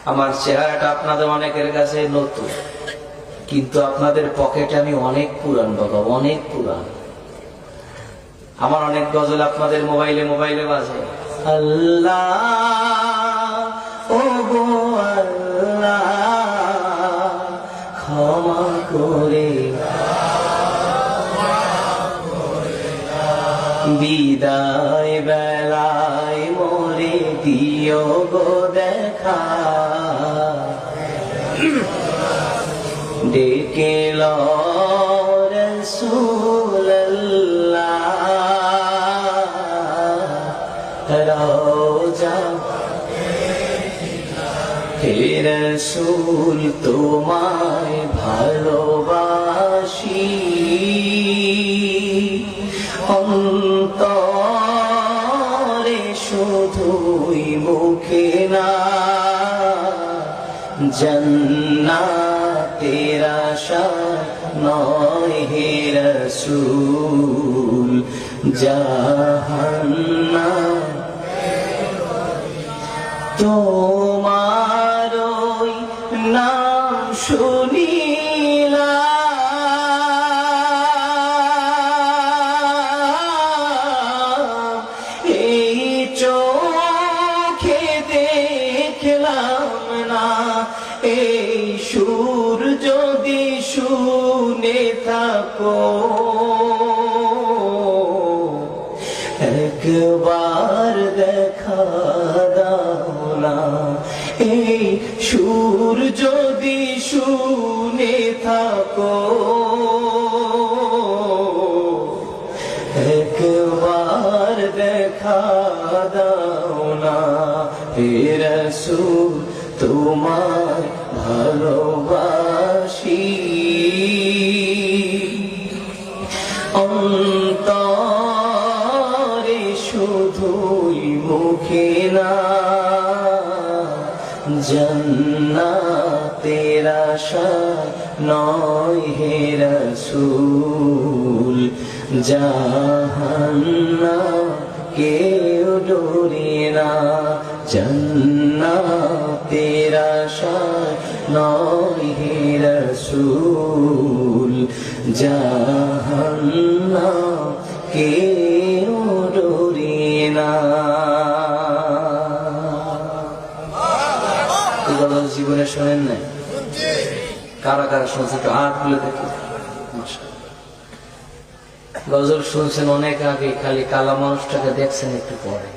আমার চেহারাটা আপনাদের অনেকের কাছে নতুন, কিন্তু আপনাদের পকেটে আমি অনেক পুরান বাবা, অনেক পুরান। আমার অনেক গজল আপনাদের মোবাইলে মোবাইলে বাজে। আল্লাহ ও গো আল্লাহ ক্ষমা করে বিদায় বেলায় মোরে দিও গো দেখা, ডেকে লো রাসূলুল্লাহ রওজা হে রাসূল তোমায় ভালোবাসি, অন্তরে শুধুই মুখে না, জান্নাতের আশা নয় হে রাসূল, জাহান্নাম তোমার ওই নাম শুনিলাম, এই চোখে দেখলাম না, এই সুর যদি শুনে থাকো একবার দেখা দাও না, এই সুর যদি শুনে থাকো একবার দেখা দাও না, হে রাসূল তোমায় ভালোবাসি, অন্তরে শুধুই মুখে না, জান্নাতের আশা নয় হে রাসূল, জাহান্নাম কেউ ডোরে না, জান্নাতের আশা নয় হে রাসূল, জাহান্নাম কেউ ডোরে না। জীবনে শোনেন নাই? কারা কারা শুনছে একটু হাত খুলে দেখি। গজল শুনছেন অনেক আগে, খালি কালা মানুষটাকে দেখছেন একটু পরে।